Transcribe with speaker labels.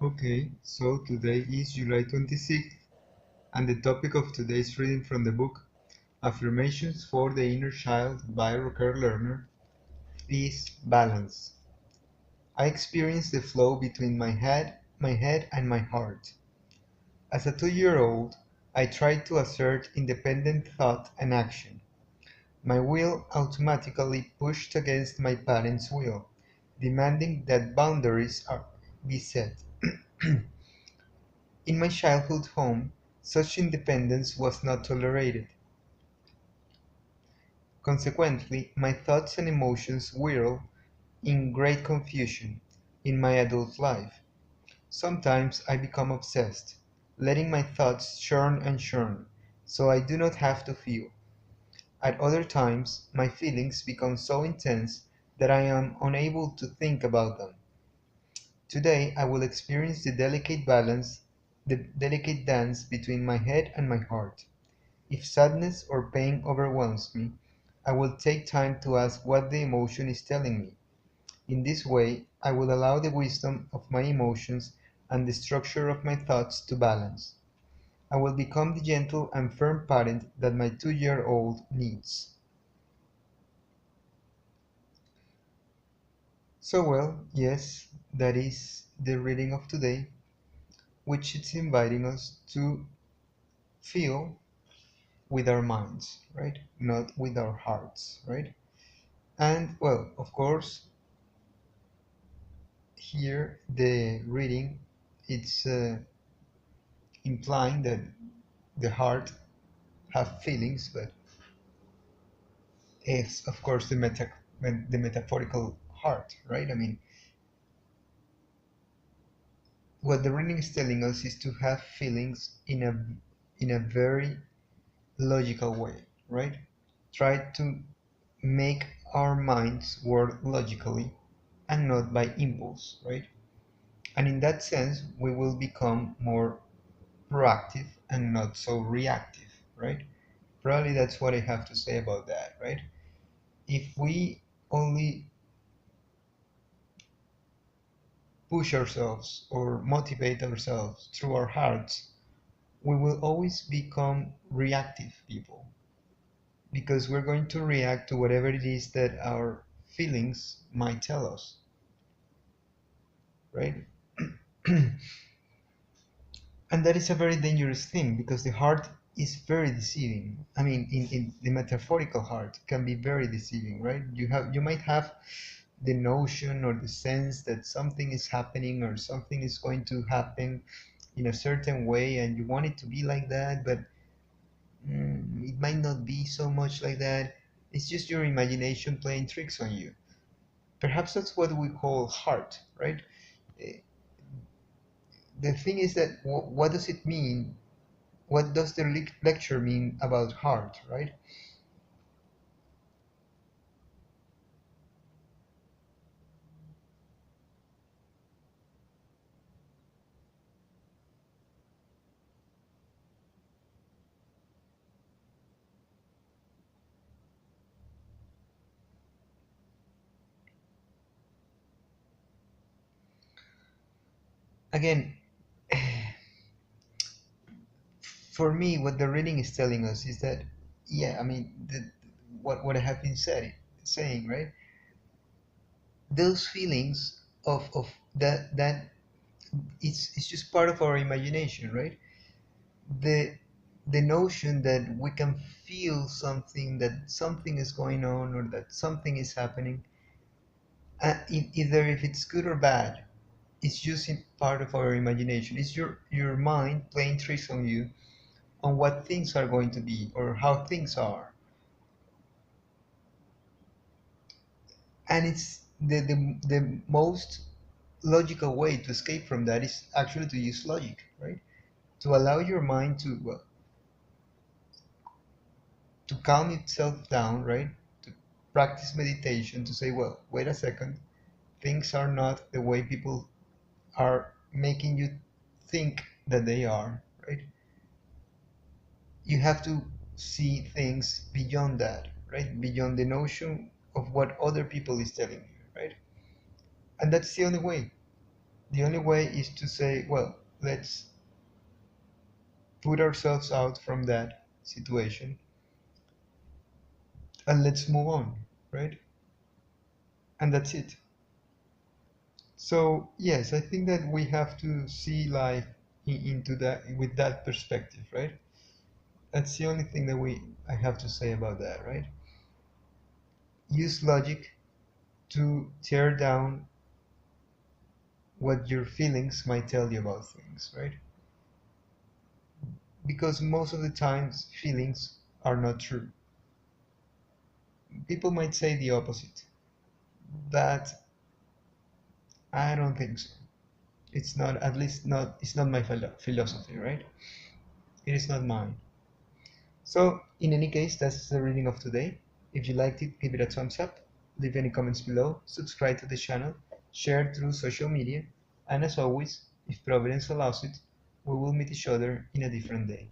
Speaker 1: Okay, so today is July 26th, and the topic of today's reading from the book Affirmations for the Inner Child by Rocker Lerner is balance. I experience the flow between my head and my heart. As a 2-year-old, I tried to assert independent thought and action. My will automatically pushed against my parents' will, demanding that boundaries be set. In my childhood home, such independence was not tolerated. Consequently, my thoughts and emotions whirl in great confusion in my adult life. Sometimes I become obsessed, letting my thoughts churn and churn, so I do not have to feel. At other times, my feelings become so intense that I am unable to think about them. Today, I will experience the delicate dance between my head and my heart. If sadness or pain overwhelms me, I will take time to ask what the emotion is telling me. In this way, I will allow the wisdom of my emotions and the structure of my thoughts to balance. I will become the gentle and firm parent that my 2-year-old needs. So, well, yes, that is the reading of today, which is inviting us to feel with our minds, right? Not with our hearts, right? And, well, of course, here the reading it's implying that the heart have feelings, but it's of course the metaphorical heart, right? I mean, what the reading is telling us is to have feelings in a very logical way, right? Try to make our minds work logically and not by impulse, right? And in that sense, we will become more proactive and not so reactive, right? Probably that's what I have to say about that, right? If we only push ourselves or motivate ourselves through our hearts, we will always become reactive people because we're going to react to whatever it is that our feelings might tell us, right? And that is a very dangerous thing because the heart is very deceiving. I mean, in the metaphorical heart can be very deceiving, right? You might have the notion or the sense that something is happening or something is going to happen in a certain way and you want it to be like that, but it might not be so much like that. It's just your imagination playing tricks on you. Perhaps that's what we call heart, right? Eh, the thing is that what does it mean? What does the lecture mean about heart, right? Again, for me, what the reading is telling us is that, yeah, I mean, what I have been saying, right? Those feelings of that it's just part of our imagination, right? The the notion that we can feel something, that something is going on, or that something is happening, either if it's good or bad, it's just part of our imagination. It's your mind playing tricks on you on what things are going to be or how things are. And it's the most logical way to escape from that is actually to use logic, right? To allow your mind to, well, to calm itself down, right? To practice meditation, to say, well, wait a second, things are not the way people are making you think that they are, right? You have to see things beyond that, right? Beyond the notion of what other people is telling you, right? And that's the only way. The only way is to say, well, let's put ourselves out from that situation and let's move on, right? And that's it. So yes, I think that we have to see life into that with that perspective, right? That's the only thing that we I have to say about that, right? Use logic to tear down what your feelings might tell you about things, right? Because most of the times feelings are not true. People might say the opposite, but I don't think so. It's not, at least not, it's not my philosophy, right? It is not mine. So, in any case, that's the reading of today. If you liked it, give it a thumbs up, leave any comments below, subscribe to the channel, share it through social media, and as always, if Providence allows it, we will meet each other in a different day.